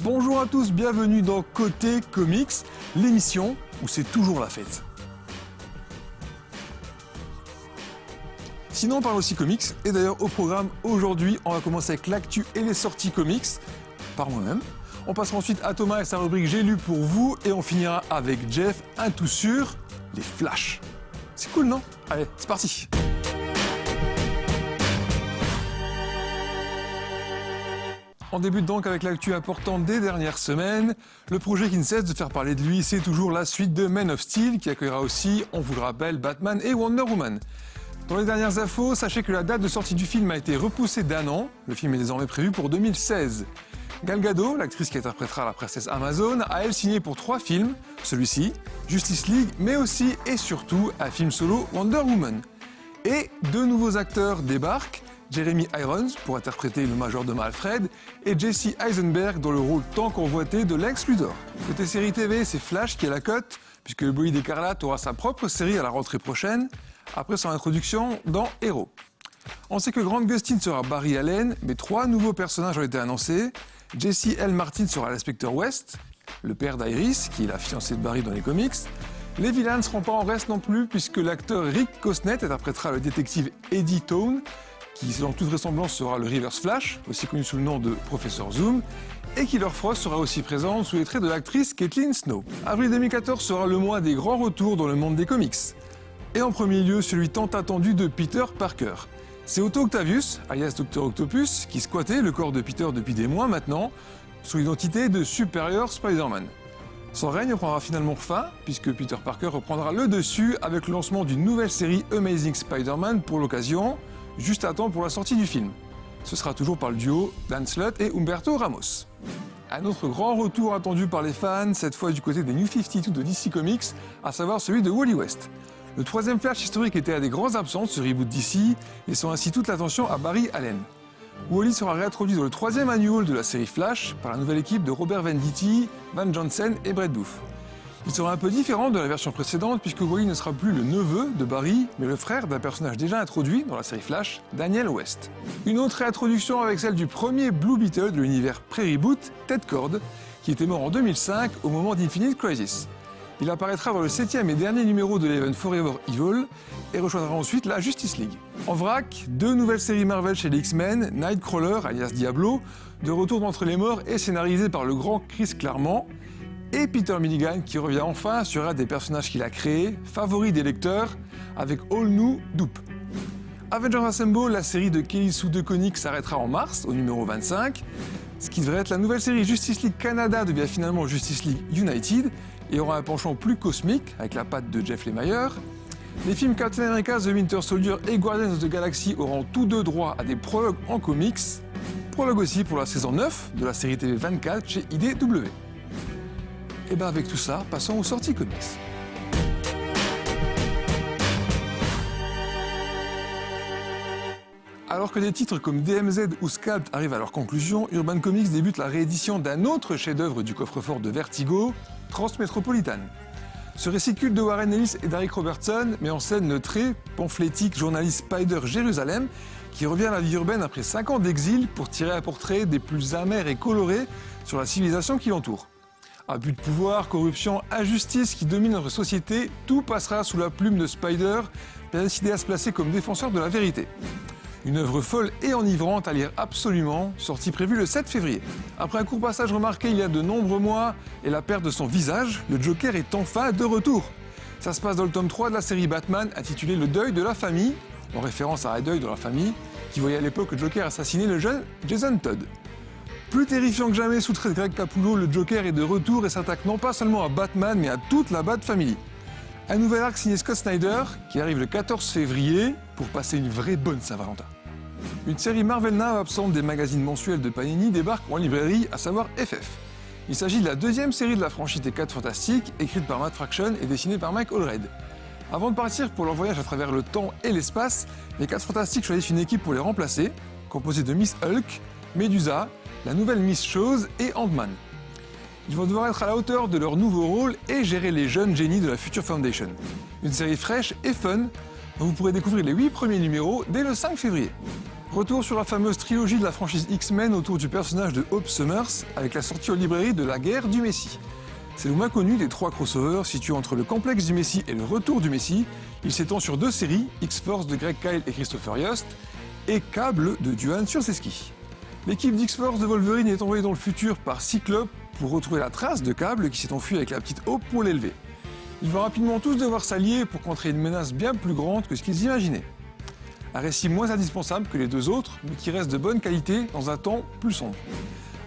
Bonjour à tous, bienvenue dans Côté Comics, l'émission où c'est toujours la fête. Sinon on parle aussi comics, et d'ailleurs au programme aujourd'hui on va commencer avec l'actu et les sorties comics, par moi-même. On passera ensuite à Thomas et sa rubrique J'ai lu pour vous, et on finira avec Jeff, un tout sur les Flash. C'est cool non? Allez, c'est parti. On débute donc avec l'actu importante des dernières semaines. Le projet qui ne cesse de faire parler de lui, c'est toujours la suite de Man of Steel, qui accueillera aussi, on vous le rappelle, Batman et Wonder Woman. Dans les dernières infos, sachez que la date de sortie du film a été repoussée d'1 an. Le film est désormais prévu pour 2016. Gal Gadot, l'actrice qui interprétera la princesse Amazon, a elle signé pour 3 films, celui-ci, Justice League, mais aussi et surtout un film solo Wonder Woman. Et 2 nouveaux acteurs débarquent, Jeremy Irons pour interpréter le majordome Alfred et Jesse Eisenberg dans le rôle tant convoité de Lex Luthor. Côté série TV, c'est Flash qui est la cote, puisque le bolide écarlate aura sa propre série à la rentrée prochaine, après son introduction dans Hero. On sait que Grant Gustin sera Barry Allen, mais 3 nouveaux personnages ont été annoncés. Jesse L. Martin sera l'inspecteur West, le père d'Iris, qui est la fiancée de Barry dans les comics. Les vilains ne seront pas en reste non plus, puisque l'acteur Rick Cosnett interprétera le détective Eddie Town, qui selon toute vraisemblance sera le Reverse Flash, aussi connu sous le nom de Professeur Zoom, et Killer Frost sera aussi présente sous les traits de l'actrice Caitlin Snow. Avril 2014 sera le mois des grands retours dans le monde des comics. Et en premier lieu, celui tant attendu de Peter Parker. C'est Otto Octavius, alias Dr Octopus, qui squattait le corps de Peter depuis des mois maintenant, sous l'identité de Superior Spider-Man. Son règne prendra finalement fin, puisque Peter Parker reprendra le dessus avec le lancement d'une nouvelle série Amazing Spider-Man pour l'occasion, juste à temps pour la sortie du film. Ce sera toujours par le duo Dan Slott et Humberto Ramos. Un autre grand retour attendu par les fans, cette fois du côté des New 52 de DC Comics, à savoir celui de Wally West. Le 3e Flash historique était un des grands absents de ce reboot DC, laissant ainsi toute l'attention à Barry Allen. Wally sera réintroduit dans le 3e annual de la série Flash par la nouvelle équipe de Robert Venditti, Van Johnson et Brett Booth. Il sera un peu différent de la version précédente puisque Wally ne sera plus le neveu de Barry, mais le frère d'un personnage déjà introduit dans la série Flash, Daniel West. Une autre réintroduction avec celle du premier Blue Beetle de l'univers pré-reboot, Ted Cord, qui était mort en 2005 au moment d'Infinite Crisis. Il apparaîtra dans le 7e et dernier numéro de l'Event Forever Evil et rejoindra ensuite la Justice League. En vrac, 2 nouvelles séries Marvel chez les X-Men, Nightcrawler alias Diablo, de retour d'entre les morts et scénarisé par le grand Chris Claremont, et Peter Milligan qui revient enfin sur un des personnages qu'il a créé, favori des lecteurs, avec All New Doop. Avengers Assemble, la série de Kelly Sue DeConnick s'arrêtera en mars, au numéro 25. Ce qui devrait être la nouvelle série Justice League Canada devient finalement Justice League United et aura un penchant plus cosmique avec la patte de Jeff Lemire. Les films Captain America, The Winter Soldier et Guardians of the Galaxy auront tous 2 droit à des prologues en comics. Prologue aussi pour la saison 9 de la série TV 24 chez IDW. Et bien avec tout ça, passons aux sorties comics. Alors que des titres comme DMZ ou Scalp arrivent à leur conclusion, Urban Comics débute la réédition d'un autre chef-d'œuvre du coffre-fort de Vertigo, Transmétropolitan. Ce récit culte de Warren Ellis et d'Eric Robertson met en scène le très pamphlétique journaliste Spider Jérusalem qui revient à la vie urbaine après 5 ans d'exil pour tirer un portrait des plus amers et colorés sur la civilisation qui l'entoure. Abus de pouvoir, corruption, injustice qui domine notre société, tout passera sous la plume de Spider, bien décidé à se placer comme défenseur de la vérité. Une œuvre folle et enivrante à lire absolument, sortie prévue le 7 février. Après un court passage remarqué il y a de nombreux mois et la perte de son visage, le Joker est enfin de retour. Ça se passe dans le tome 3 de la série Batman intitulé Le deuil de la famille, en référence à un deuil de la famille, qui voyait à l'époque le Joker assassiner le jeune Jason Todd. Plus terrifiant que jamais sous trait de Greg Capullo, le Joker est de retour et s'attaque non pas seulement à Batman mais à toute la Bat Family. Un nouvel arc signé Scott Snyder qui arrive le 14 février pour passer une vraie bonne Saint-Valentin. Une série Marvel Now absente des magazines mensuels de Panini débarque en librairie, à savoir FF. Il s'agit de la 2e série de la franchise des 4 Fantastiques, écrite par Matt Fraction et dessinée par Mike Allred. Avant de partir pour leur voyage à travers le temps et l'espace, les 4 Fantastiques choisissent une équipe pour les remplacer, composée de Miss Hulk, Medusa, la nouvelle Miss Chose et Ant-Man. Ils vont devoir être à la hauteur de leur nouveau rôle et gérer les jeunes génies de la Future Foundation. Une série fraîche et fun dont vous pourrez découvrir les 8 premiers numéros dès le 5 février. Retour sur la fameuse trilogie de la franchise X-Men autour du personnage de Hope Summers, avec la sortie en librairie de La Guerre du Messie. C'est le moins connu des 3 crossovers situés entre le complexe du Messie et le retour du Messie. Il s'étend sur 2 séries, X-Force de Greg Kyle et Christopher Yost, et Cable de Duane Surseski. L'équipe d'X-Force de Wolverine est envoyée dans le futur par Cyclope pour retrouver la trace de Cable qui s'est enfui avec la petite Hope pour l'élever. Ils vont rapidement tous devoir s'allier pour contrer une menace bien plus grande que ce qu'ils imaginaient. Un récit moins indispensable que les 2 autres, mais qui reste de bonne qualité dans un temps plus sombre.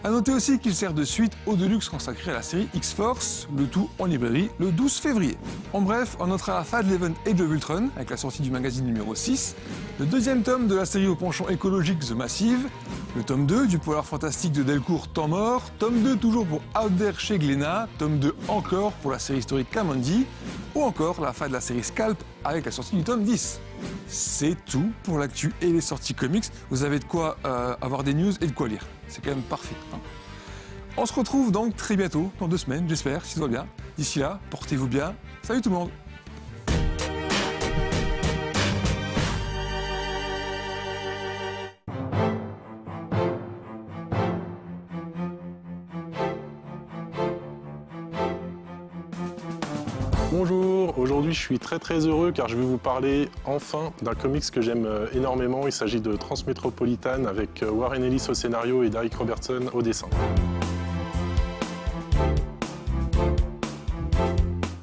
A noter aussi qu'il sert de suite au Deluxe consacré à la série X-Force, le tout en librairie le 12 février. En bref, on notera la Fad Leven Age of Ultron, avec la sortie du magazine numéro 6, le 2e tome de la série au penchant écologique The Massive, le tome 2 du polar fantastique de Delcourt Temps Mort, tome 2 toujours pour Out There chez Glénat, tome 2 encore pour la série historique Kamandi, ou encore la fin de la série Scalp avec la sortie du tome 10. C'est tout pour l'actu et les sorties comics. Vous avez de quoi avoir des news et de quoi lire. C'est quand même parfait. Hein. On se retrouve donc très bientôt, dans 2 semaines, j'espère, si tout va bien. D'ici là, portez-vous bien. Salut tout le monde! Bonjour, aujourd'hui je suis très heureux car je vais vous parler enfin d'un comics que j'aime énormément. Il s'agit de Transmétropolitane avec Warren Ellis au scénario et Darick Robertson au dessin.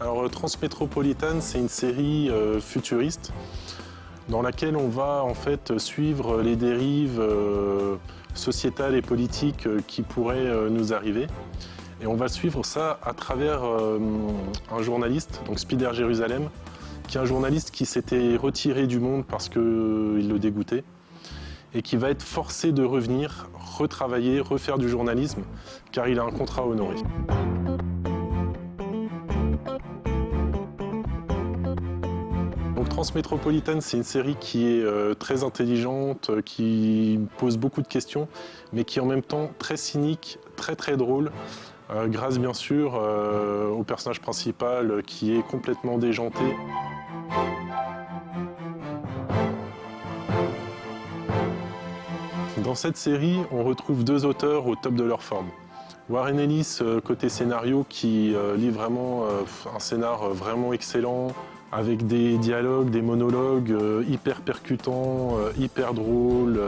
Alors Transmétropolitane, c'est une série futuriste dans laquelle on va en fait suivre les dérives sociétales et politiques qui pourraient nous arriver. Et on va suivre ça à travers un journaliste, donc Spider Jérusalem, qui est un journaliste qui s'était retiré du monde parce qu'il le dégoûtait, et qui va être forcé de revenir, retravailler, refaire du journalisme, car il a un contrat à honorer. Donc Transmétropolitane, c'est une série qui est très intelligente, qui pose beaucoup de questions, mais qui est en même temps très cynique, très drôle. Grâce bien sûr au personnage principal qui est complètement déjanté. Dans cette série, on retrouve 2 auteurs au top de leur forme. Warren Ellis, côté scénario, qui lit vraiment un scénar vraiment excellent, avec des dialogues, des monologues hyper percutants, hyper drôles.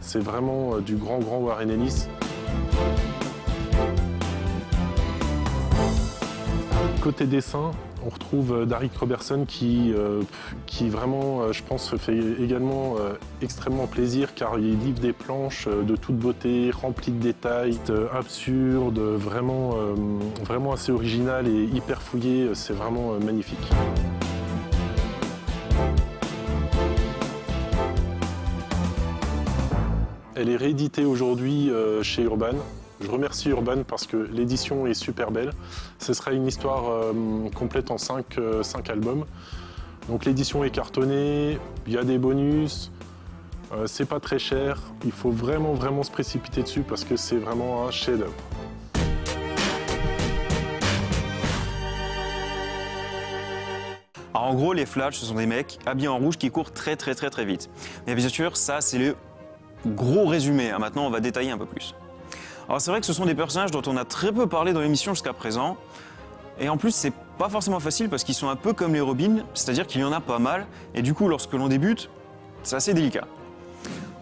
C'est vraiment du grand Warren Ellis. Côté dessin, on retrouve Darick Robertson qui vraiment, je pense, se fait également extrêmement plaisir car il livre des planches de toute beauté, remplies de détails, absurdes, vraiment assez originales et hyper fouillées. C'est vraiment magnifique. Elle est rééditée aujourd'hui chez Urban. Je remercie Urban parce que l'édition est super belle. Ce sera une histoire complète en 5 albums. Donc l'édition est cartonnée, il y a des bonus, c'est pas très cher. Il faut vraiment se précipiter dessus parce que c'est vraiment un chef-d'œuvre. Alors en gros, les Flash, ce sont des mecs habillés en rouge qui courent très vite. Mais bien sûr, ça c'est le gros résumé. Maintenant, on va détailler un peu plus. Alors c'est vrai que ce sont des personnages dont on a très peu parlé dans l'émission jusqu'à présent. Et en plus, c'est pas forcément facile parce qu'ils sont un peu comme les Robins, c'est-à-dire qu'il y en a pas mal. Et du coup, lorsque l'on débute, c'est assez délicat.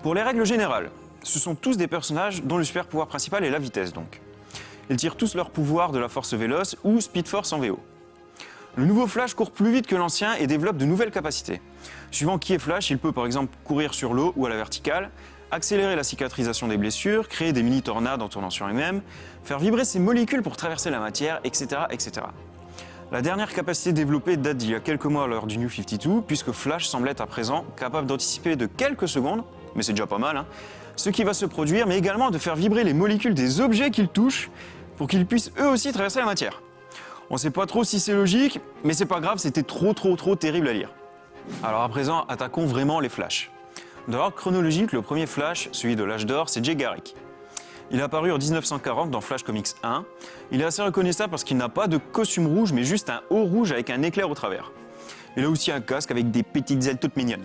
Pour les règles générales, ce sont tous des personnages dont le super pouvoir principal est la vitesse donc. Ils tirent tous leur pouvoir de la force véloce ou Speed Force en VO. Le nouveau Flash court plus vite que l'ancien et développe de nouvelles capacités. Suivant qui est Flash, il peut par exemple courir sur l'eau ou à la verticale, accélérer la cicatrisation des blessures, créer des mini-tornades en tournant sur lui-même, faire vibrer ses molécules pour traverser la matière, etc. La dernière capacité développée date d'il y a quelques mois lors du New 52, puisque Flash semble être à présent capable d'anticiper de quelques secondes, mais c'est déjà pas mal, ce qui va se produire, mais également de faire vibrer les molécules des objets qu'il touche pour qu'ils puissent eux aussi traverser la matière. On sait pas trop si c'est logique, mais c'est pas grave, c'était trop terrible à lire. Alors à présent, attaquons vraiment les Flash. Dans l'ordre chronologique, le premier Flash, celui de l'âge d'or, c'est Jay Garrick. Il est apparu en 1940 dans Flash Comics 1. Il est assez reconnaissable parce qu'il n'a pas de costume rouge, mais juste un haut rouge avec un éclair au travers. Il a aussi un casque avec des petites ailes toutes mignonnes.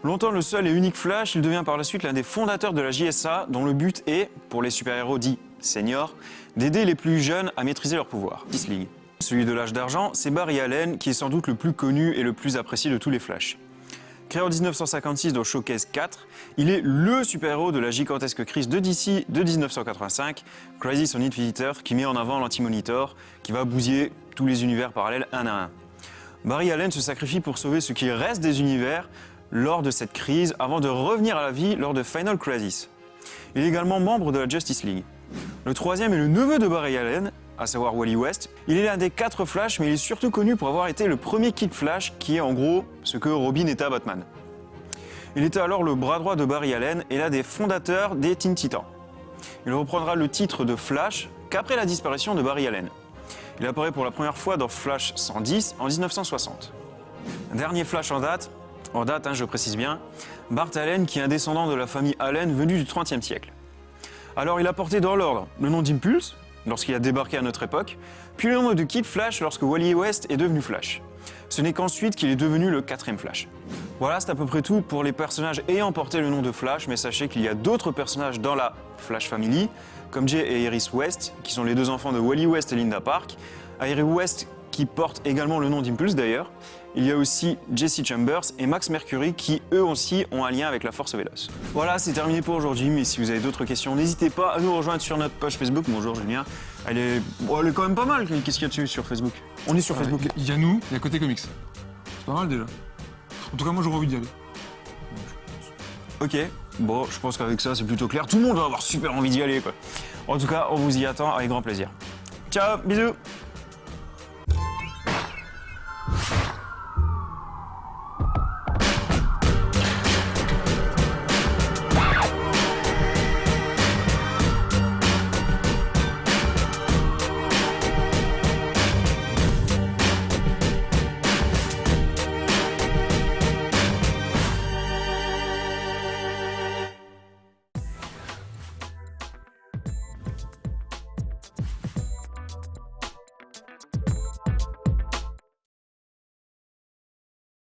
Longtemps le seul et unique Flash, il devient par la suite l'un des fondateurs de la JSA, dont le but est, pour les super-héros dits seniors, d'aider les plus jeunes à maîtriser leur pouvoir. Justice League. Celui de l'âge d'argent, c'est Barry Allen, qui est sans doute le plus connu et le plus apprécié de tous les Flash. Créé en 1956 dans Showcase 4, il est LE super-héros de la gigantesque crise de DC de 1985, Crisis on Infinite Earth, qui met en avant l'Anti-Monitor, qui va bousiller tous les univers parallèles un à un. Barry Allen se sacrifie pour sauver ce qui reste des univers lors de cette crise, avant de revenir à la vie lors de Final Crisis. Il est également membre de la Justice League. Le troisième est le neveu de Barry Allen, à savoir Wally West. Il est l'un des 4 Flash, mais il est surtout connu pour avoir été le premier Kid Flash, qui est en gros ce que Robin était à Batman. Il était alors le bras droit de Barry Allen et l'un des fondateurs des Teen Titans. Il reprendra le titre de Flash qu'après la disparition de Barry Allen. Il apparaît pour la première fois dans Flash 110 en 1960. Dernier Flash en date, je précise bien, Bart Allen, qui est un descendant de la famille Allen venu du XXe siècle. Alors il a porté dans l'ordre le nom d'Impulse, lorsqu'il a débarqué à notre époque, puis le nom de Kid Flash lorsque Wally West est devenu Flash. Ce n'est qu'ensuite qu'il est devenu le 4e Flash. Voilà, c'est à peu près tout pour les personnages ayant porté le nom de Flash, mais sachez qu'il y a d'autres personnages dans la Flash Family, comme Jay et Iris West, qui sont les 2 enfants de Wally West et Linda Park, Iris West qui porte également le nom d'Impulse d'ailleurs. Il y a aussi Jesse Chambers et Max Mercury qui eux aussi ont un lien avec la Force Véloce. Voilà, c'est terminé pour aujourd'hui, mais si vous avez d'autres questions, n'hésitez pas à nous rejoindre sur notre page Facebook. Bonjour Julien. Elle est quand même pas mal, qu'est-ce qu'il y a dessus sur Facebook? On est sur Facebook. Il y a nous, il y a Côté Comics. C'est pas mal déjà. En tout cas, moi j'aurais envie d'y aller. Ok, bon, je pense qu'avec ça c'est plutôt clair. Tout le monde va avoir super envie d'y aller quoi. En tout cas, on vous y attend avec grand plaisir. Ciao, bisous.